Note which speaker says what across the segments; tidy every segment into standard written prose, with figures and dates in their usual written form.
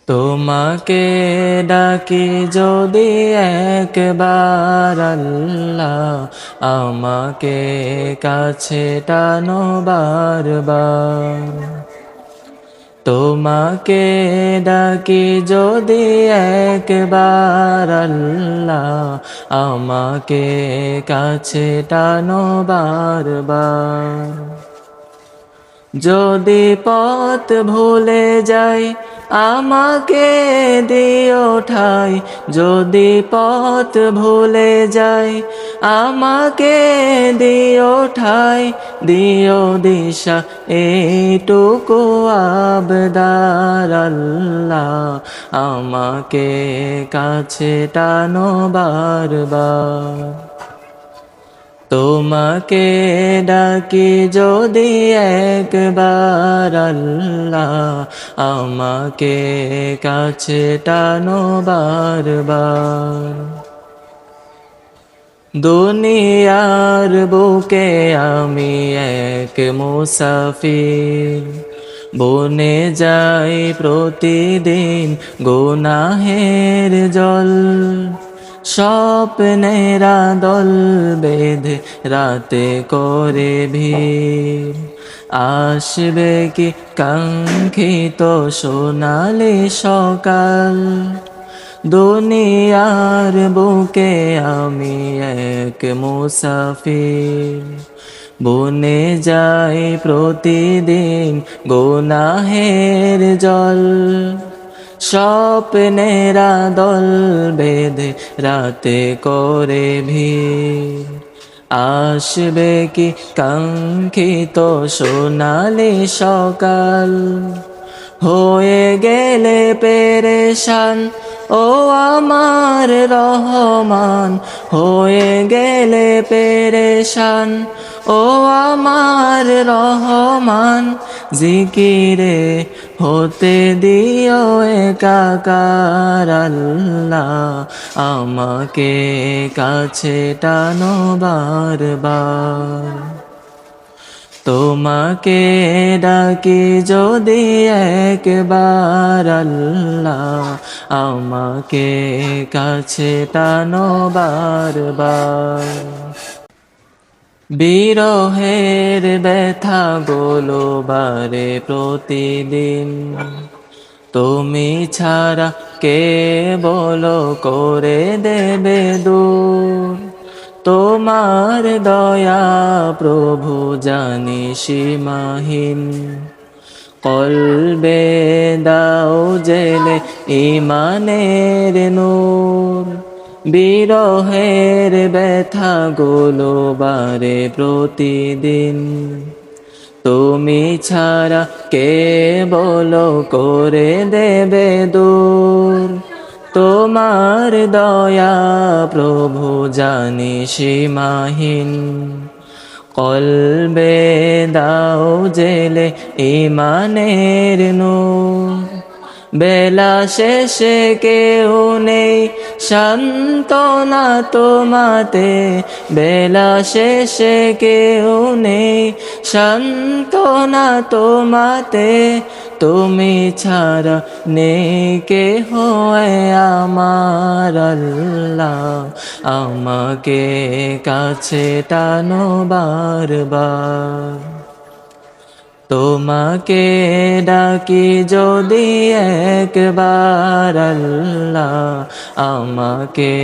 Speaker 1: তোমাকে ডাকি যদি একবার আল্লাহ, আমাকে কাছে টানো বারবার। তোমাকে ডাকি যদি একবার আল্লাহ, আমাকে কাছে টানো বারবার। যদি পথ ভুলে যাই আমাকে দিও ঠাই, যদি পথ ভুলে যাই আমাকে দিও ঠাই, দিও দিশা এইটুকু আবদার আল্লাহ, আমাকে কাছে টানো বারবার। তোমাকে ডাকি যদি একবার আল্লাহ, আমাকে কাছে টানো বারবার। দুনিয়ার বুকে আমি এক মুসাফির, বনে যাই প্রতিদিন গুনাহের জল। স্বপ্নেরা দল বেঁধে রাতে করে ভিড়, আসবে কি কাঙ্ক্ষিত সোনালি সকাল। দুনিয়ার বুকে আমি এক মুসাফির, বনে যাই প্রতিদিন গুনাহের জল। স্বপ্নেরা দল বেঁধে রাতে করে ভিড়, আসবে কি কাঙ্ক্ষিত সোনালি সকাল। হয়ে গেলে পেরেশান ও আমার রহমান, হয়ে গেলে পেরেশান ও আমার রহমান। জিকিরে হতে দিও একাকার আল্লাহ, আমাকে কাছে টানো বারবার। তোমাকে ডাকি যদি একবার আল্লাহ, আমাকে কাছে টানো বারবার। বিরহের ব্যথা গুলো বারে প্রতিদিন, তুমি ছাড়া কে বলো করে দেবে দূর। তোমার দয়া প্রভু জানি সীমাহীন, কলবে দাও জেলে ইমানের নূর। বিরহের ব্যথা গুলো বারে প্রতিদিন, তুমি ছাড়া কে বলো করে দেবে দূর। তোমার দয়া প্রভু জানি সীমাহীন, কলবে দাও জেলে ইমানের নূর। বেলা শেষে কেউ নেই সান্ত্বনা তোমাতে, বেলা শেষে কেউ নেই সান্ত্বনা তোমাতে। তুমি ছাড়া নেই কেহ আমার আল্লাহ, আমাকে কাছে টানো বারবার। তোমাকে ডাকি যদি একবার আল্লাহ, আমাকে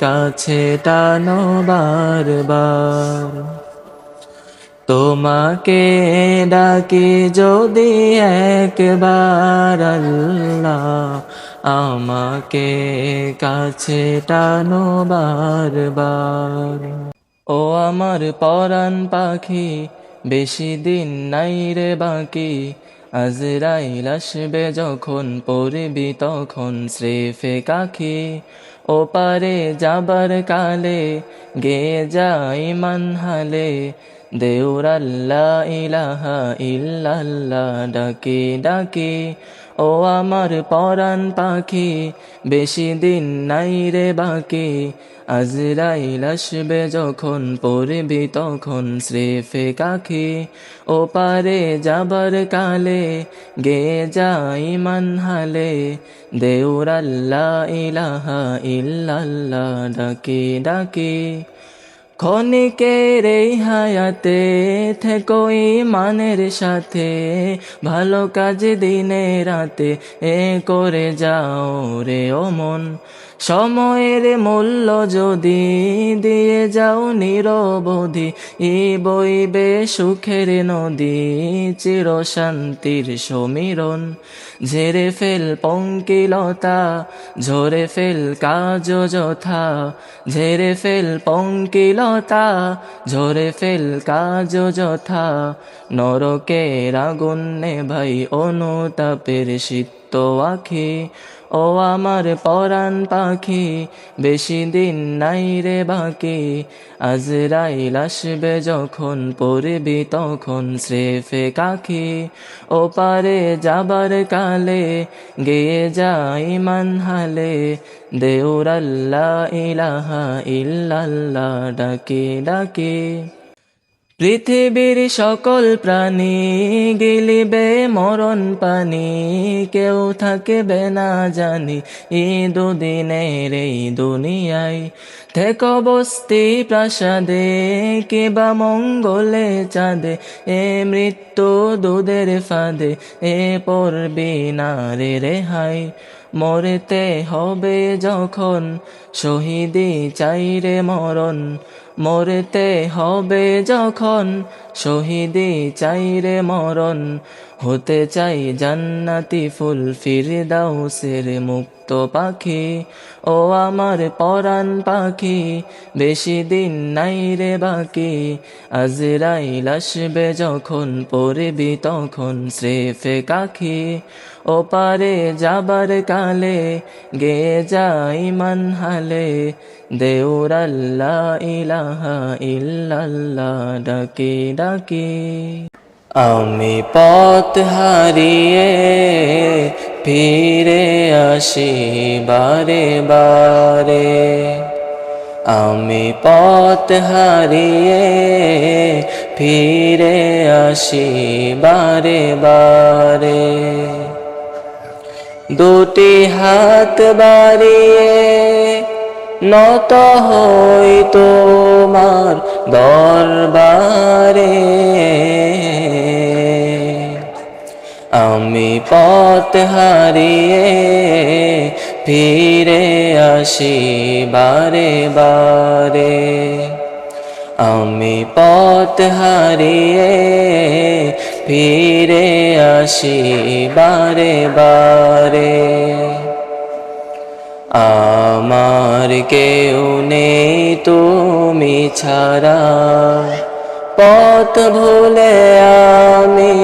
Speaker 1: কাছে টানো বারবার। তোমাকে ডাকি যদি একবার আল্লাহ, আমাকে কাছে টানো বারবার। ও আমার পরাণ পাখি, বেশি দিন নাই রে বাকি, আজরাইল আসবে যখন পড়বি তখন স্রেফে কাখি। ও পারে যাবার কালে গে যাই মানহালে, দেউর আল্লাহ ইলাহা ইল্লাল্লাহ ডাকি ডাকি। ও আমার পরাণ পাখি বেশি দিন নাই রে বাকি আজরাইল আসবে যখন পড়বি তখন স্রেফে কাখি ও পারে যাবার কালে গে যাই মানহালে দেউর আল্লাহ ইলাহা ইল্লাল্লাহ ডাকি ডাকি ক্ষণিকের এই হায়াতে থেকো ইমানের সাথে ভালো কাজ দিনে রাতে এ করে যাও রে ও মন সময়ের মূল্য যদি দিয়ে যাও নিরবধি ই বইবে সুখের নদী চির শান্তির সমীরণ ঝেড়ে ফেল পঙ্কিলতা ঝরে ফেল কাজ যথা ঝেড়ে ফেল পঙ্কিলতা ঝরে ফেল কাজ যথা নরকের আগুন নেভাই অনুতাপের সিক্ত আখি ও আমার পরাণ পাখি বেশি দিন নাই রে বাকি আজরাইল আসবে যখন পড়বি তখন স্রেফে কাখি ও পারে যাবার কালে গেয়ে যাই মানহালে দেউর আল্লাহ ইলাহা ইল্লাল্লাহ ডাকি ডাকি পৃথিবীর সকল প্রাণী গিলিবে মরণ পানি কেউ থাকবে না জানি এই দুদিনের এই দুনিয়ায় থেকো বস্তি প্রাসাদে কিবা মঙ্গলে চাঁদে এ মৃত্যু দুধের ফাঁদে এ পড়বি না রে রেহাই মরতে হবে যখন শহীদি চাই রে মরণ মরতে হবে যখন শহীদি চাই রে মরণ হতে চাই জান্নাতি ফুল ফিরদাউসের মুক্ত পাখি ও আমার পরাণ পাখি বেশি দিন নাই রে বাকি আজরাইল আসবে যখন পড়বি তখন স্রেফে কাখি ও পারে যাবার কালে গে যাই মানহালে দেউর আল্লাহ ইলাহা ইল্লাল্লাহ ডাকি ডাকি আমি পথ হারিয়ে ফিরে আসি বারে বারে আমি পথ হারিয়ে ফিরে আসি বারে বারে দুটি হাত বাড়িয়ে নত হই তোমার দরবারে আমি পথ হারিয়ে ফিরে আসি বারে বারে আমি পথ হারিয়ে ফিরে আসি বারে বারে আমার কেউ নেই তুমি ছাড়া পথ ভুলে আমি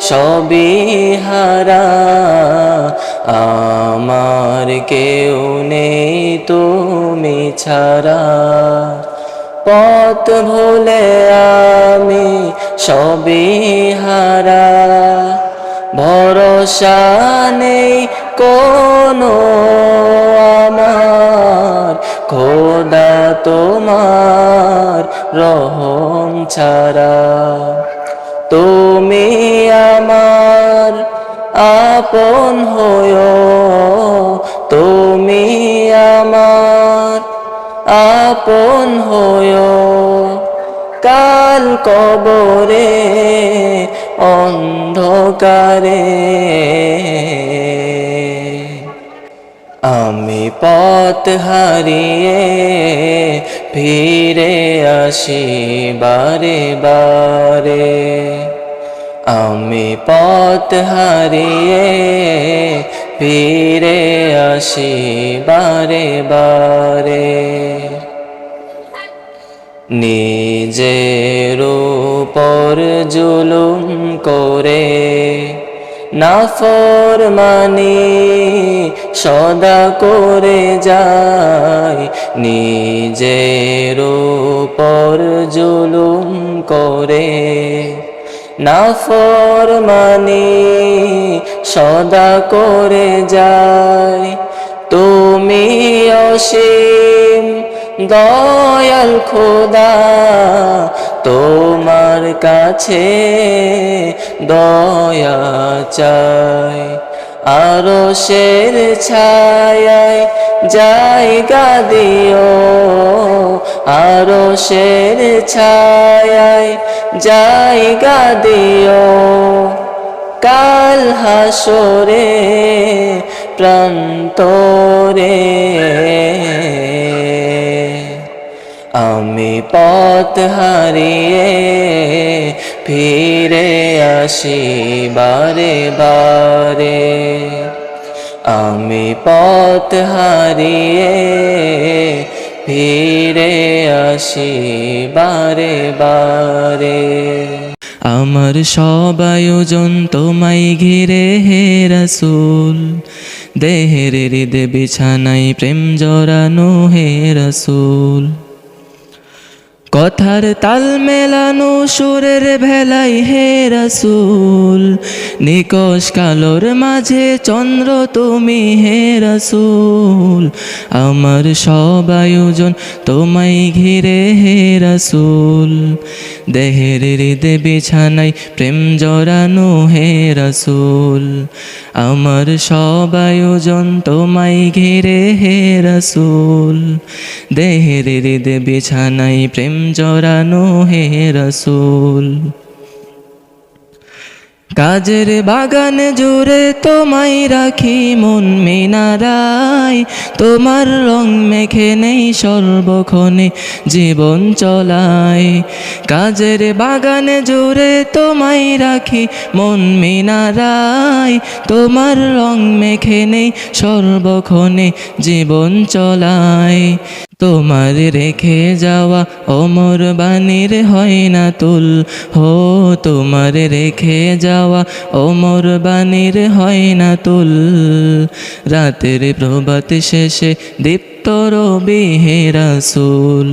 Speaker 1: সবই হারা আমার কেউ নেই তুমি ছাড়া পথ ভুলে আমি সবই হারা ভরসা নেই কোনো আমার খোদা তোমার রহম ছাড়া তুমি আমার আপন হয়ো তুমি আমার আপন হয়ো কাল কবরে অন্ধকারে আমি পথ হারিয়ে ফিরে আসি বারে বারে আমি পথ হারিয়ে ফিরে আসি বারে বারে নিজের উপর জুলুম করে নাফরমানি সদা করে যায় নিজের উপর জুলুম করে নাফরমানি সদা করে যায়। তুমি অসীম দয়াল খোদা, তোমার কাছে দয়া চাই। আরশের ছায়ায় জায়গা দিও, আরশের ছায়ায় জায়গা দিও। কাল হাসরে প্রান্তরে আমি পথ হারিয়ে ফিরে আসি বারে বারে। আমি পথ হারিয়ে ফিরে আসি বারে বারে। আমার সব আয়োজন তোমায় ঘিরে হে রাসূল, দেহের হৃদে বিছানায় প্রেম জড়ানো হে রাসূল। কথার তাল মেলানো সুরের ভেলাই হে রাসূল, নিকশ কালোর মাঝে চন্দ্র তুমি হে রাসূল। আমার সব আয়োজন তোমায় ঘিরে হে রাসূল, দেহের হৃদে বিছানায় প্রেম জড়ানো হে রাসূল। আমার সব আয়োজন তোমায় ঘিরে হে রাসূল, দেহের হৃদে বিছানায় প্রেম জড়ানো হে রাসূল। কাজের বাগান জুড়ে তোমায় রাখি মন মিনারায়, তোমার রং মেখে নেই সর্বক্ষণে জীবন চলায়। কাজের বাগান জুড়ে তোমায় রাখি মন মিনারায়, তোমার রং মেখে নেই সর্বক্ষণে জীবন চলায়। তোমার রেখে যাওয়া অমর বাণীর হয় না তুল, হো তোমার রেখে যাওয়া অমর বাণীর হয় না তুল। রাতের প্রভাত শেষে দীপ্ত রবি হে রাসূল,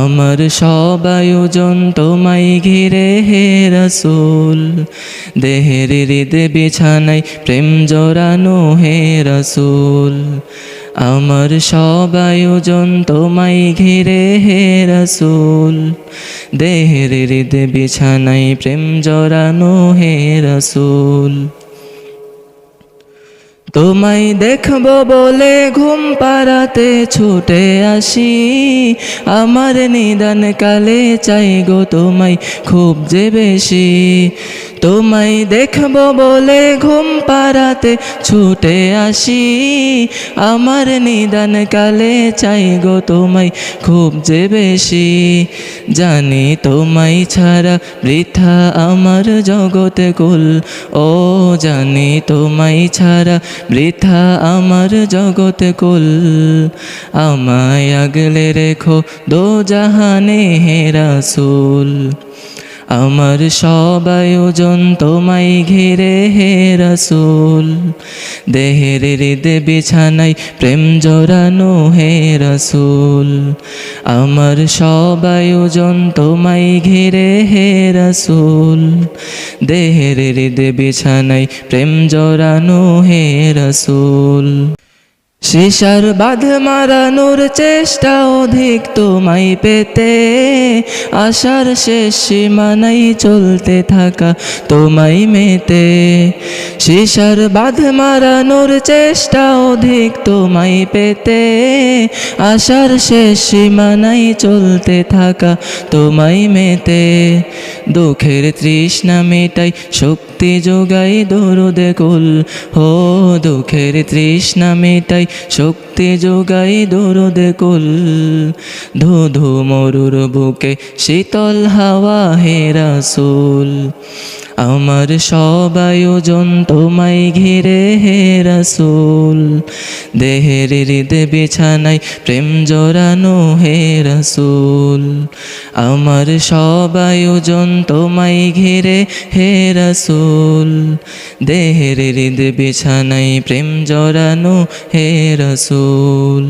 Speaker 1: আমার সব আয়োজন তোমায় ঘিরে হে রাসূল, দেহের হৃদে বিছানায় প্রেম জড়ানো হে রাসূল। আমার সব আয়োজন তোমায় ঘিরে হে রাসূল, দেহের হৃদে বিছানায় প্রেম জড়ানো হে রাসূল। তোমায় দেখব বলে ঘুম পাড়াতে ছুটে আসি, আমার নিদান কালে চাই গো তোমায় খুব যে বেশি। তোমায় দেখব বলে ঘুম পাড়াতে ছুটে আসি, আমার নিদান কালে চাই গো তোমায় খুব যে বেশি। জানি তোমায় ছাড়া বৃথা আমার জগতে কুল, ও জানি তোমায় ছাড়া বৃথা আমার জগতে কুল। আমায় আগলে রেখো দোজাহানে হে রাসূল, আমার সব আয়োজন তোমায় ঘিরে হে রাসূল, দেহের হৃদে বিছানায় প্রেম জড়ানো হে রাসূল। আমার সব আয়োজন তোমায় ঘিরে হে রাসূল, দেহের হৃদে বিছানায় প্রেম জড়ানো হে রাসূল। শিশার বাঁধ মারানোর চেষ্টা অধিক তোমায় পেতে, আশার শেষ সীমানায় চলতে থাকা তোমায় মেতে। শিশার বাঁধ মারানোর চেষ্টা অধিক তোমায় পেতে, আশার শেষ সীমানায় চলতে থাকা তোমায় মেতে। দুঃখের তৃষ্ণা মেটাই শক্তি যোগাই দরুদে কুল, হো দুঃখের তৃষ্ণা মেটাই শক্তি যোগাই দরুদে কুল। ধু ধু মরুর বুকে শীতল হাওয়া হে রাসূল, আমার সব আয়োজন তোমায় ঘিরে হে রাসূল, দেহের হৃদে বিছানায় প্রেম জড়ানো হে রাসূল। আমার সব আয়োজন তোমায় ঘিরে হে রাসূল, দেহের হৃদে বিছানায় প্রেম জড়ানো হে রাসূল।